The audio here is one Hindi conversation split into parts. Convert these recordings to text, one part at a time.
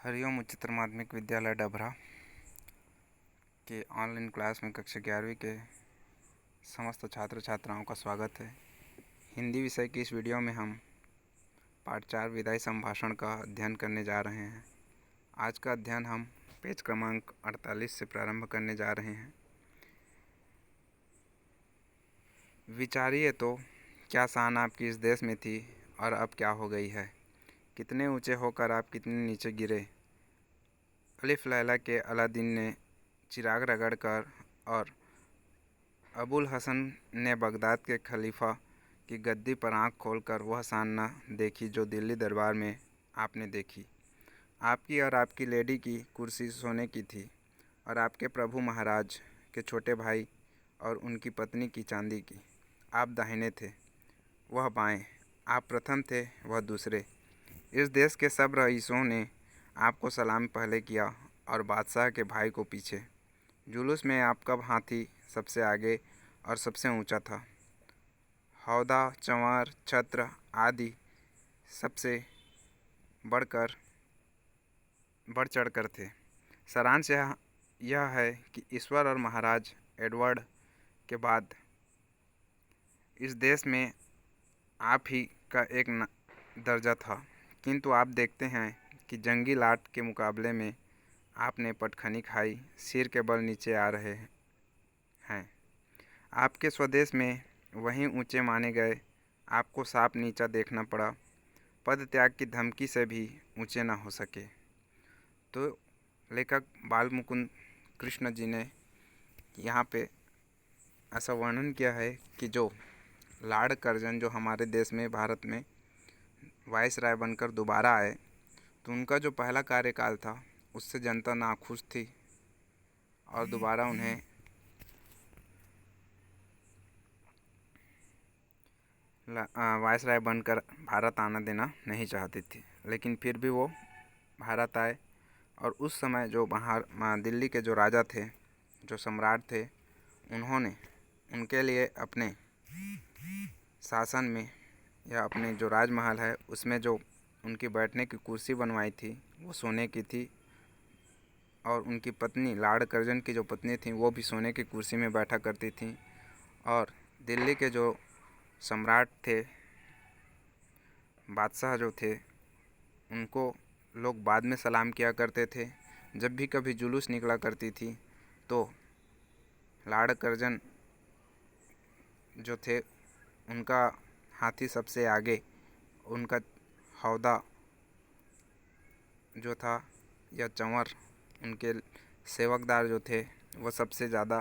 हरिओम उच्चतर माध्यमिक विद्यालय डभरा के ऑनलाइन क्लास में कक्षा 11वीं के समस्त छात्र छात्राओं का स्वागत है। हिंदी विषय की इस वीडियो में हम पाठ 4 विदाई संभाषण का अध्ययन करने जा रहे हैं। आज का अध्ययन हम पेज क्रमांक 48 से प्रारंभ करने जा रहे हैं। विचारिए तो, क्या शान आपकी इस देश में थी और अब क्या हो गई है। कितने ऊंचे होकर आप कितने नीचे गिरे। अलिफ लैला के अलादीन ने चिराग रगड़कर और अबुल हसन ने बगदाद के खलीफा की गद्दी पर आंख खोलकर वह शान न देखी जो दिल्ली दरबार में आपने देखी। आपकी और आपकी लेडी की कुर्सी सोने की थी और आपके प्रभु महाराज के छोटे भाई और उनकी पत्नी की चांदी की। आप दाहिने थे, वह बाएं। आप प्रथम थे, वह दूसरे। इस देश के सब रईसों ने आपको सलाम पहले किया और बादशाह के भाई को पीछे। जुलूस में आपका हाथी सबसे आगे और सबसे ऊंचा था। हौदा, चंवर, छत्र आदि सबसे बढ़ चढ़कर थे। सारांश यह है कि ईश्वर और महाराज एडवर्ड के बाद इस देश में आप ही का एक दर्जा था, किंतु आप देखते हैं कि जंगी लाट के मुकाबले में आपने पटखनी खाई, सिर के बल नीचे आ रहे हैं। आपके स्वदेश में वहीं ऊंचे माने गए आपको साफ नीचा देखना पड़ा, पद त्याग की धमकी से भी ऊंचे न हो सके। तो लेखक बाल मुकुंद कृष्ण जी ने यहाँ पे ऐसा वर्णन किया है कि जो लॉर्ड कर्जन जो हमारे देश में भारत में वायसराय बनकर दोबारा आए, तो उनका जो पहला कार्यकाल था उससे जनता नाखुश थी और दोबारा उन्हें वायसराय बनकर भारत आना देना नहीं चाहती थी। लेकिन फिर भी वो भारत आए और उस समय जो दिल्ली के जो राजा थे, जो सम्राट थे, उन्होंने उनके लिए अपने शासन में या अपने जो राजमहल है उसमें जो उनकी बैठने की कुर्सी बनवाई थी वो सोने की थी और उनकी पत्नी लॉर्ड कर्जन की जो पत्नी थी वो भी सोने की कुर्सी में बैठा करती थी। और दिल्ली के जो सम्राट थे, बादशाह जो थे, उनको लोग बाद में सलाम किया करते थे। जब भी कभी जुलूस निकला करती थी तो लॉर्ड कर्जन जो थे उनका हाथी सबसे आगे, उनका हौदा जो था या चंवर, उनके सेवकदार जो थे वो सबसे ज़्यादा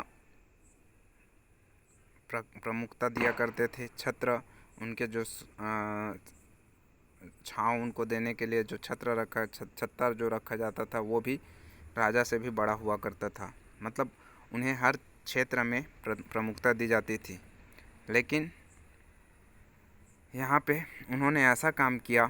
प्रमुखता दिया करते थे। छत्र, उनके जो छाँव उनको देने के लिए जो छत्तर जो रखा जाता था वो भी राजा से भी बड़ा हुआ करता था। मतलब उन्हें हर क्षेत्र में प्रमुखता दी जाती थी। लेकिन यहाँ पे उन्होंने ऐसा काम किया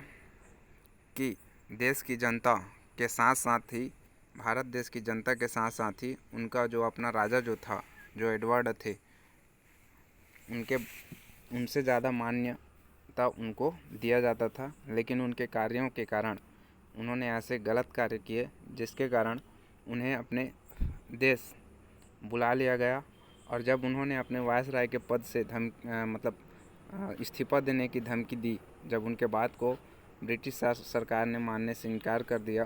कि देश की जनता के साथ साथ ही, भारत देश की जनता के साथ साथ ही उनका जो अपना राजा जो था, जो एडवर्ड थे, उनसे ज़्यादा मान्यता उनको दिया जाता था। लेकिन उनके कार्यों के कारण उन्होंने ऐसे गलत कार्य किए जिसके कारण उन्हें अपने देश बुला लिया गया। और जब उन्होंने अपने वायसराय के पद से इस्तीफा देने की धमकी दी, जब उनके बात को ब्रिटिश सरकार ने मानने से इनकार कर दिया,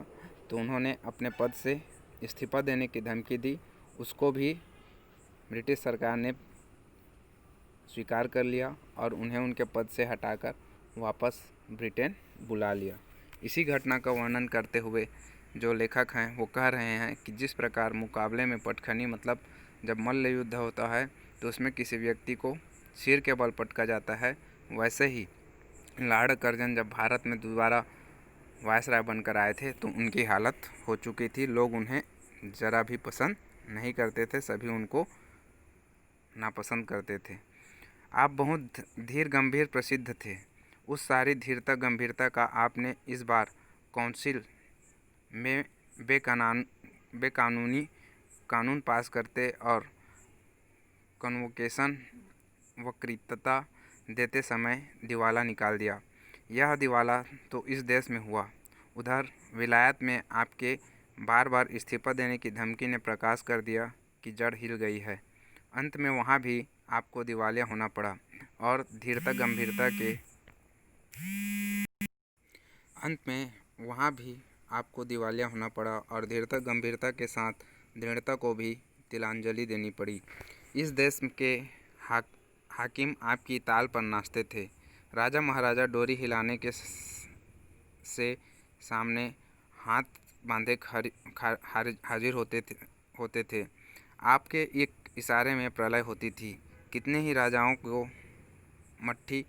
तो उन्होंने अपने पद से इस्तीफा देने की धमकी दी। उसको भी ब्रिटिश सरकार ने स्वीकार कर लिया और उन्हें उनके पद से हटाकर वापस ब्रिटेन बुला लिया। इसी घटना का वर्णन करते हुए जो लेखक हैं वो कह रहे हैं कि जिस प्रकार मुकाबले में पटखनी, मतलब जब मल्ल युद्ध होता है तो उसमें किसी व्यक्ति को सिर के बल पटका जाता है, वैसे ही लॉर्ड कर्जन जब भारत में दोबारा वायसराय बनकर आए थे तो उनकी हालत हो चुकी थी। लोग उन्हें ज़रा भी पसंद नहीं करते थे, सभी उनको नापसंद करते थे। आप बहुत धीर गंभीर प्रसिद्ध थे। उस सारी धीरता गंभीरता का आपने इस बार काउंसिल में बेकानूनी कानून पास करते और कन्वोकेशन वक्तृत्वता देते समय दिवाला निकाल दिया। यह दिवाला तो इस देश में हुआ, उधर विलायत में आपके बार बार इस्तीफा देने की धमकी ने प्रकाश कर दिया कि जड़ हिल गई है। अंत में वहाँ भी आपको दिवालिया होना पड़ा और धीरता गंभीरता के अंत में वहाँ भी आपको दिवालिया होना पड़ा और धीरता गंभीरता के साथ दृढ़ता को भी तिलांजलि देनी पड़ी। इस देश के हाकिम आपकी ताल पर नाचते थे। राजा महाराजा डोरी हिलाने के से सामने हाथ बांधे हाजिर होते थे। आपके एक इशारे में प्रलय होती थी। कितने ही राजाओं को मट्टी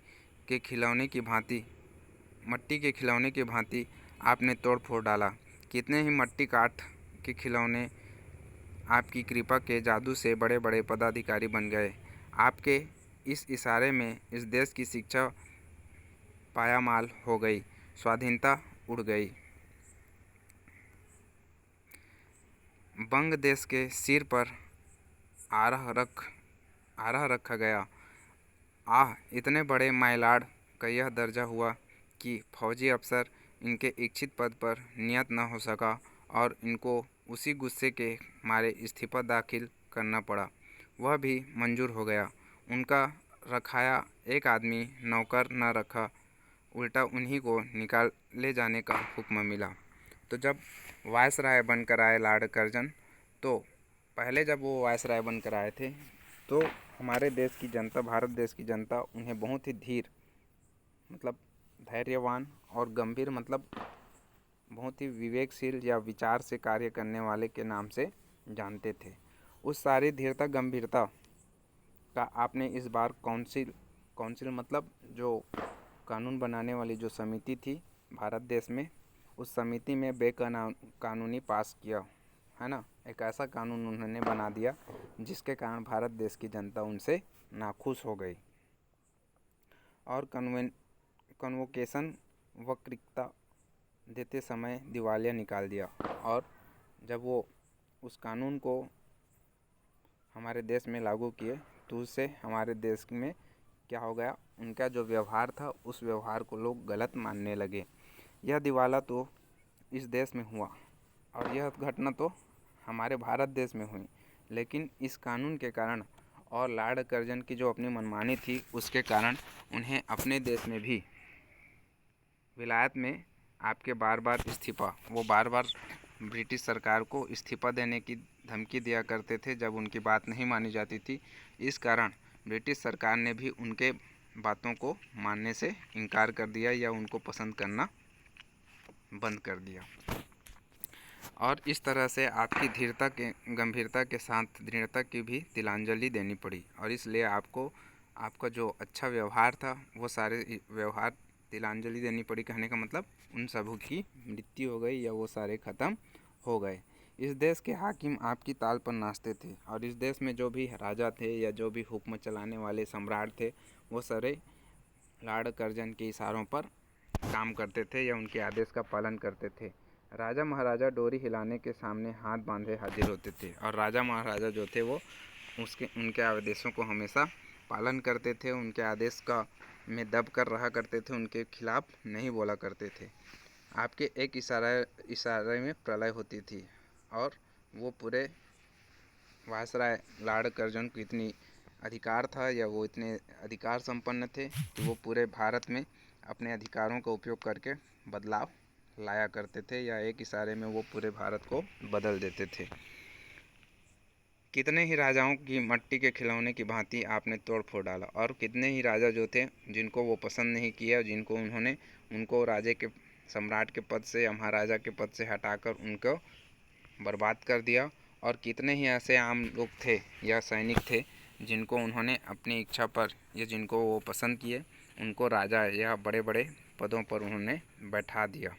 के खिलौने की भांति आपने तोड़ फोड़ डाला। कितने ही मट्टी काठ के खिलौने आपकी कृपा के जादू से बड़े बड़े पदाधिकारी बन गए। आपके इस इशारे में इस देश की शिक्षा पायामाल हो गई, स्वाधीनता उड़ गई। बंग देश के सिर पर आरह रखा गया। इतने बड़े माइलाड का यह दर्जा हुआ कि फौजी अफसर इनके इच्छित पद पर नियत न हो सका और इनको उसी गुस्से के मारे इस्तीफा दाखिल करना पड़ा। वह भी मंजूर हो गया। उनका रखाया एक आदमी नौकर न रखा, उल्टा उन्हीं को निकाले जाने का हुक्म मिला। तो जब वायसराय बनकर आए लॉर्ड कर्जन, तो पहले जब वो वायसराय बनकर आए थे तो हमारे देश की जनता, भारत देश की जनता उन्हें बहुत ही धीर मतलब धैर्यवान और गंभीर मतलब बहुत ही विवेकशील या विचार से कार्य करने वाले के नाम से जानते थे। उस सारी धीरता गंभीरता का आपने इस बार काउंसिल मतलब जो कानून बनाने वाली जो समिति थी भारत देश में, उस समिति में कानूनी पास किया है ना। एक ऐसा कानून उन्होंने बना दिया जिसके कारण भारत देश की जनता उनसे नाखुश हो गई और कन्वोकेशन वक्तृता देते समय दिवालिया निकाल दिया। और जब वो उस कानून को हमारे देश में लागू किए तो उससे हमारे देश में क्या हो गया, उनका जो व्यवहार था उस व्यवहार को लोग गलत मानने लगे। यह दिवाला तो इस देश में हुआ और यह घटना तो हमारे भारत देश में हुई, लेकिन इस कानून के कारण और लॉर्ड कर्जन की जो अपनी मनमानी थी उसके कारण उन्हें अपने देश में भी विलायत में आपके बार बार ब्रिटिश सरकार को इस्तीफा देने की धमकी दिया करते थे जब उनकी बात नहीं मानी जाती थी। इस कारण ब्रिटिश सरकार ने भी उनके बातों को मानने से इनकार कर दिया या उनको पसंद करना बंद कर दिया। और इस तरह से आपकी धीरता के गंभीरता के साथ दृढ़ता की भी तिलांजलि देनी पड़ी और इसलिए आपका जो अच्छा व्यवहार था वो सारे व्यवहार तिलांजलि देनी पड़ी। कहने का मतलब उन सबों की मृत्यु हो गई या वो सारे ख़त्म हो गए। इस देश के हाकिम आपकी ताल पर नाचते थे और इस देश में जो भी राजा थे या जो भी हुक्म चलाने वाले सम्राट थे वो सारे लॉर्ड कर्जन के इशारों पर काम करते थे या उनके आदेश का पालन करते थे। राजा महाराजा डोरी हिलाने के सामने हाथ बांधे हाजिर होते थे और राजा महाराजा जो थे वो उनके आदेशों को हमेशा पालन करते थे। उनके आदेश का में दब कर रहा करते थे, उनके खिलाफ नहीं बोला करते थे। आपके एक इशारे में प्रलय होती थी और वो पूरे वायसराय लॉर्ड कर्जन को इतनी अधिकार था या वो इतने अधिकार संपन्न थे कि वो पूरे भारत में अपने अधिकारों का उपयोग करके बदलाव लाया करते थे या एक इशारे में वो पूरे भारत को बदल देते थे। कितने ही राजाओं की मट्टी के खिलौने की भांति आपने तोड़ फोड़ डाला और कितने ही राजा जो थे जिनको वो पसंद नहीं किया, जिनको उनको राजे के सम्राट के पद से या महाराजा के पद से हटाकर उनको बर्बाद कर दिया। और कितने ही ऐसे आम लोग थे या सैनिक थे जिनको उन्होंने अपनी इच्छा पर या जिनको वो पसंद किए उनको राजा या बड़े बड़े पदों पर उन्होंने बैठा दिया।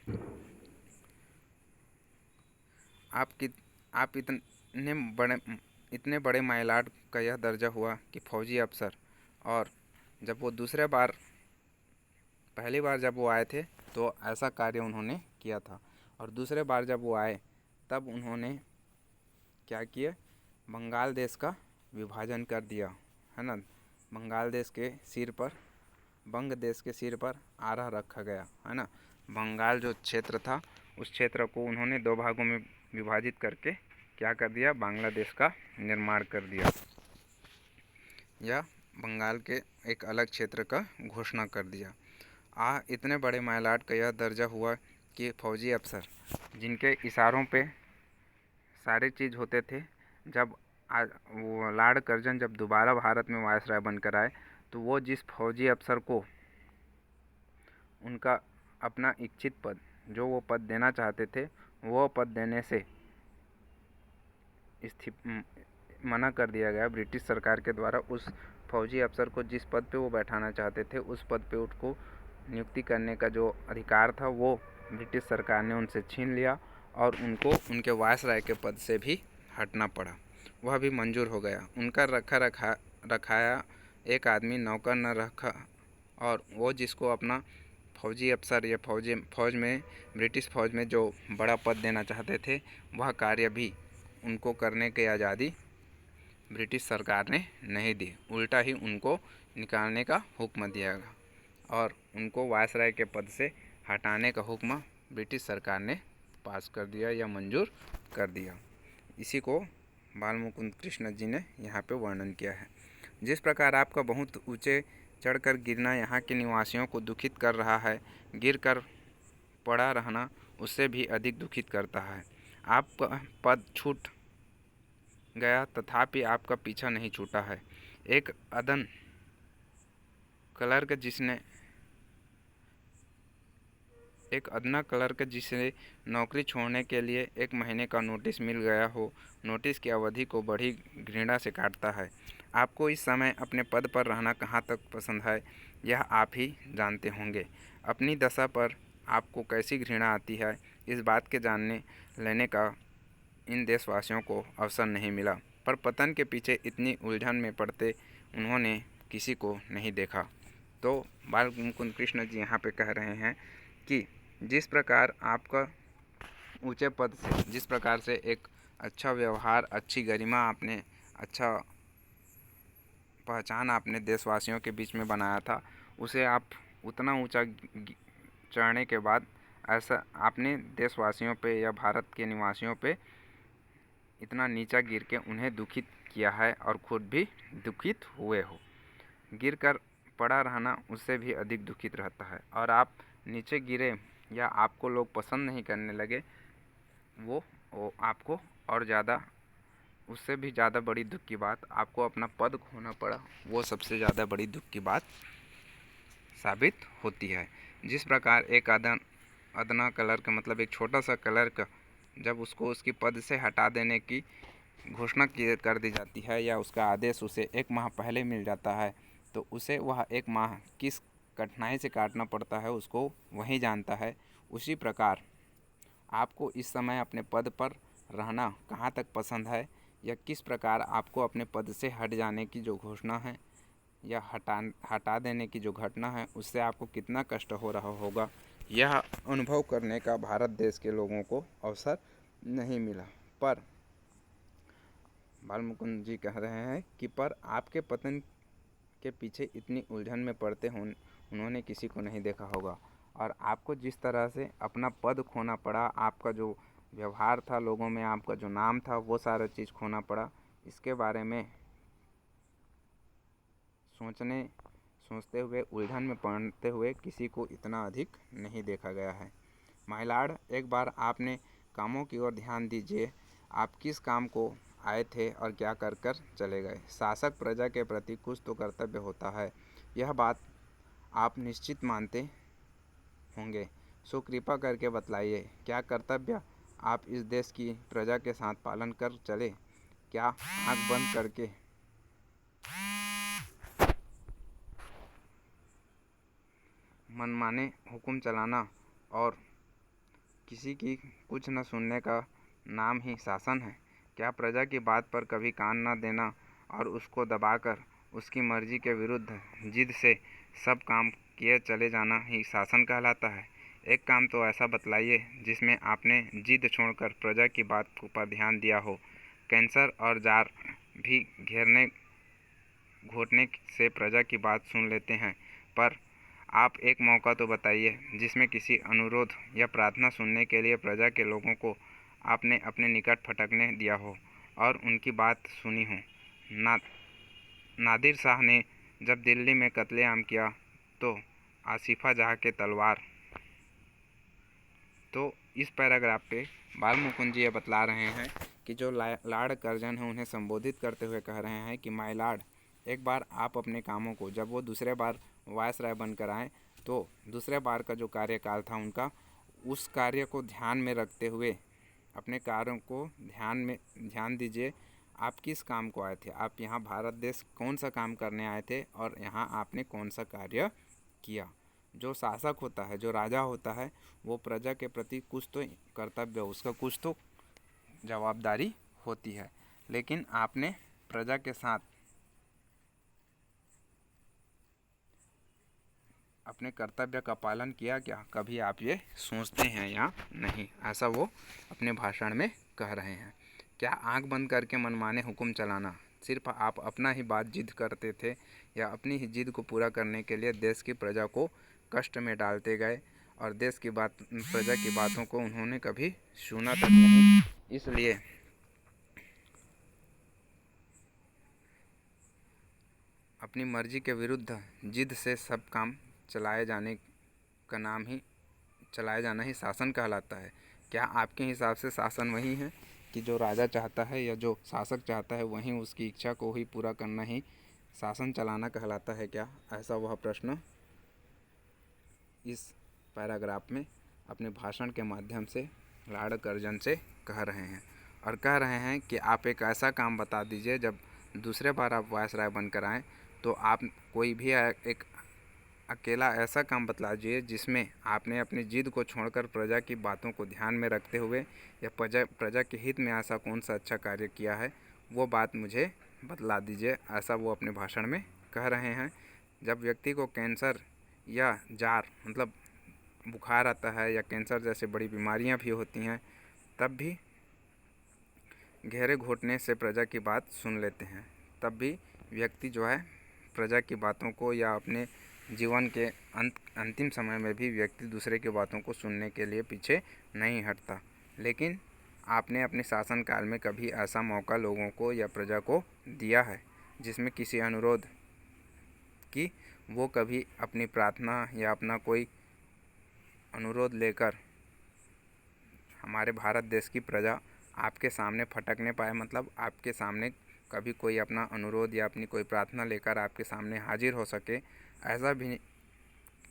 आप इतने बड़े माइलॉर्ड का यह दर्जा हुआ कि फौजी अफसर, और जब वो पहली बार जब वो आए थे तो ऐसा कार्य उन्होंने किया था और दूसरे बार जब वो आए तब उन्होंने क्या किया, बंगाल देश का विभाजन कर दिया है ना। बंग देश के सिर पर आरह रखा गया है ना। बंगाल जो क्षेत्र था उस क्षेत्र को उन्होंने 2 भागों में विभाजित करके क्या कर दिया, बांग्लादेश का निर्माण कर दिया या बंगाल के एक अलग क्षेत्र का घोषणा कर दिया। इतने बड़े माइलॉर्ड का यह दर्जा हुआ कि फौजी अफसर जिनके इशारों पे सारी चीज़ होते थे, जब वो लॉर्ड कर्जन जब दोबारा भारत में वायसराय बनकर आए तो वो जिस फौजी अफसर को उनका अपना इच्छित पद, जो वो पद देना चाहते थे, वो पद देने से मना कर दिया गया ब्रिटिश सरकार के द्वारा। उस फौजी अफसर को जिस पद पे वो बैठाना चाहते थे, उस पद पे उनको नियुक्ति करने का जो अधिकार था वो ब्रिटिश सरकार ने उनसे छीन लिया और उनको उनके वायसराय के पद से भी हटना पड़ा। वह भी मंजूर हो गया। उनका रखाया एक आदमी नौकर न रखा और वो जिसको अपना फौजी अफसर या फौज में ब्रिटिश फौज में जो बड़ा पद देना चाहते थे, वह कार्य भी उनको करने की आज़ादी ब्रिटिश सरकार ने नहीं दी। उल्टा ही उनको निकालने का हुक्म दिया गया और उनको वायसराय के पद से हटाने का हुक्म ब्रिटिश सरकार ने पास कर दिया या मंजूर कर दिया। इसी को बाल मुकुंद कृष्ण जी ने यहाँ पे वर्णन किया है। जिस प्रकार आपका बहुत ऊंचे चढ़कर गिरना यहाँ के निवासियों को दुखित कर रहा है, गिरकर पड़ा रहना उससे भी अधिक दुखित करता है। आपका पद छूट गया तथापि आपका पीछा नहीं छूटा है। एक अदना क्लर्क जिसे नौकरी छोड़ने के लिए 1 महीने का नोटिस मिल गया हो, नोटिस की अवधि को बड़ी घृणा से काटता है। आपको इस समय अपने पद पर रहना कहाँ तक पसंद है, यह आप ही जानते होंगे। अपनी दशा पर आपको कैसी घृणा आती है, इस बात के जानने लेने का इन देशवासियों को अवसर नहीं मिला। पर पतन के पीछे इतनी उलझन में पड़ते उन्होंने किसी को नहीं देखा। तो बाल मुकुंद कृष्ण जी यहाँ पे कह रहे हैं कि जिस प्रकार आपका ऊंचे पद से, जिस प्रकार से एक अच्छा व्यवहार, अच्छी गरिमा आपने, अच्छा पहचान आपने देशवासियों के बीच में बनाया था, उसे आप उतना ऊंचा चढ़ने के बाद ऐसा आपने देशवासियों पे या भारत के निवासियों पे इतना नीचा गिर के उन्हें दुखित किया है और खुद भी दुखित हुए हो। गिरकर पड़ा रहना उससे भी अधिक दुखित रहता है और आप नीचे गिरे या आपको लोग पसंद नहीं करने लगे, वो आपको और ज़्यादा, उससे भी ज़्यादा बड़ी दुख की बात आपको अपना पद खोना पड़ा, वो सबसे ज़्यादा बड़ी दुख की बात साबित होती है। जिस प्रकार एक अदना क्लर्क मतलब एक छोटा सा क्लर्क जब उसको उसकी पद से हटा देने की घोषणा कर दी जाती है या उसका आदेश उसे 1 माह पहले मिल जाता है, तो उसे वह 1 माह किस कठिनाई से काटना पड़ता है उसको वही जानता है। उसी प्रकार आपको इस समय अपने पद पर रहना कहाँ तक पसंद है या किस प्रकार आपको अपने पद से हट जाने की जो घोषणा है या हटा देने की जो घटना है, उससे आपको कितना कष्ट हो रहा होगा, यह अनुभव करने का भारत देश के लोगों को अवसर नहीं मिला। पर बाल मुकुंद जी कह रहे हैं कि पर आपके पतन के पीछे इतनी उलझन में पड़ते उन्होंने किसी को नहीं देखा होगा और आपको जिस तरह से अपना पद खोना पड़ा, आपका जो व्यवहार था लोगों में, आपका जो नाम था, वो सारा चीज़ खोना पड़ा, इसके बारे में सोचते हुए, उलझन में पड़ते हुए किसी को इतना अधिक नहीं देखा गया है। माय लॉर्ड, एक बार आपने कामों की ओर ध्यान दीजिए। आप किस काम को आए थे और क्या कर कर चले गए। शासक प्रजा के प्रति कुछ तो कर्तव्य होता है, यह बात आप निश्चित मानते होंगे। सो कृपा करके बतलाइए, क्या कर्तव्य आप इस देश की प्रजा के साथ पालन कर चले? क्या आँख बंद करके मनमाने हुक्म चलाना और किसी की कुछ न सुनने का नाम ही शासन है? क्या प्रजा की बात पर कभी कान न देना और उसको दबाकर उसकी मर्जी के विरुद्ध जिद से सब काम किए चले जाना ही शासन कहलाता है? एक काम तो ऐसा बतलाइए जिसमें आपने जिद छोड़कर प्रजा की बात पर ध्यान दिया हो। कैंसर और जार भी घेरने घोटने से प्रजा की बात सुन लेते हैं, पर आप एक मौका तो बताइए जिसमें किसी अनुरोध या प्रार्थना सुनने के लिए प्रजा के लोगों को आपने अपने निकट फटकने दिया हो और उनकी बात सुनी हो। ना नादिर शाह ने जब दिल्ली में कत्लेआम किया तो आसिफा जहाँ के तलवार। तो इस पैराग्राफ पे बाल मुकुंद जी ये बतला रहे हैं कि जो लॉर्ड कर्जन है उन्हें संबोधित करते हुए कह रहे हैं कि माय लॉर्ड, एक बार आप अपने कामों को, जब वो दूसरे बार वायसराय बनकर आए तो दूसरे बार का जो कार्यकाल था उनका, उस कार्य को ध्यान में रखते हुए अपने कार्यों को ध्यान दीजिए। आप किस काम को आए थे, आप यहाँ भारत देश कौन सा काम करने आए थे और यहाँ आपने कौन सा कार्य किया। जो शासक होता है, जो राजा होता है, वो प्रजा के प्रति कुछ तो कर्तव्य, उसका कुछ तो जवाबदारी होती है। लेकिन आपने प्रजा के साथ अपने कर्तव्य का पालन किया क्या, कभी आप ये सोचते हैं या नहीं। ऐसा वो अपने भाषण में कह रहे हैं। क्या आंख बंद करके मनमाने हुक्म चलाना, सिर्फ आप अपना ही बात जिद करते थे या अपनी ही जिद को पूरा करने के लिए देश की प्रजा को कष्ट में डालते गए और देश की प्रजा की बातों को उन्होंने कभी सुना तक नहीं। इसलिए अपनी मर्जी के विरुद्ध जिद से सब काम चलाए जाना ही शासन कहलाता है। क्या आपके हिसाब से शासन वही है कि जो राजा चाहता है या जो शासक चाहता है वहीं उसकी इच्छा को ही पूरा करना ही शासन चलाना कहलाता है क्या? ऐसा वह प्रश्न इस पैराग्राफ में अपने भाषण के माध्यम से लॉर्ड कर्जन से कह रहे हैं और कह रहे हैं कि आप एक ऐसा काम बता दीजिए जब दूसरे बार आप वायसराय बनकर आएँ तो आप कोई भी एक अकेला ऐसा काम बतला दीजिए जिसमें आपने अपनी जिद को छोड़कर प्रजा की बातों को ध्यान में रखते हुए या प्रजा के हित में ऐसा कौन सा अच्छा कार्य किया है, वो बात मुझे बतला दीजिए। ऐसा वो अपने भाषण में कह रहे हैं। जब व्यक्ति को कैंसर या जार मतलब बुखार आता है या कैंसर जैसे बड़ी बीमारियां भी होती हैं, तब भी गहरे घोटने से प्रजा की बात सुन लेते हैं। तब भी व्यक्ति जो है प्रजा की बातों को या अपने जीवन के अंतिम समय में भी व्यक्ति दूसरे की बातों को सुनने के लिए पीछे नहीं हटता। लेकिन आपने अपने शासनकाल में कभी ऐसा मौका लोगों को या प्रजा को दिया है जिसमें किसी अनुरोध की वो कभी अपनी प्रार्थना या अपना कोई अनुरोध लेकर हमारे भारत देश की प्रजा आपके सामने फटकने पाए, मतलब आपके सामने कभी कोई अपना अनुरोध या अपनी कोई प्रार्थना लेकर आपके सामने हाजिर हो सके, ऐसा भी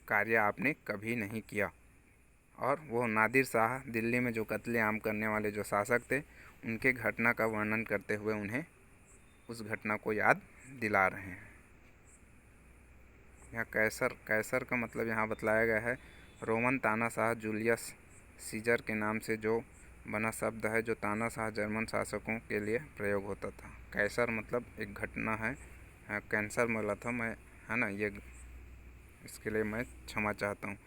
कार्य आपने कभी नहीं किया। और वो नादिर शाह दिल्ली में जो कत्लेआम करने वाले जो शासक थे, उनके घटना का वर्णन करते हुए उन्हें उस घटना को याद दिला रहे हैं। यहाँ कैसर का मतलब यहाँ बतलाया गया है रोमन तानाशाह जूलियस सीजर के नाम से जो बना शब्द है, जो तानाशाह जर्मन शासकों के लिए प्रयोग होता था। कैसर मतलब एक घटना है। कैंसर बोला था मैं, है ना, ये इसके लिए मैं क्षमा चाहता हूँ।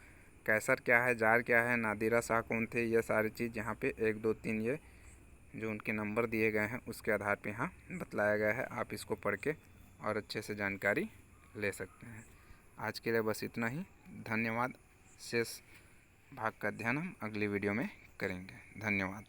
कैसर क्या है, जार क्या है, नादिरा शाह कौन थे, ये सारी चीज़ यहाँ पे 1 2 3 ये जो उनके नंबर दिए गए हैं उसके आधार पे यहाँ बतलाया गया है। आप इसको पढ़ के और अच्छे से जानकारी ले सकते हैं। आज के लिए बस इतना ही। धन्यवाद। शेष भाग का अध्ययन हम अगली वीडियो में करेंगे। धन्यवाद।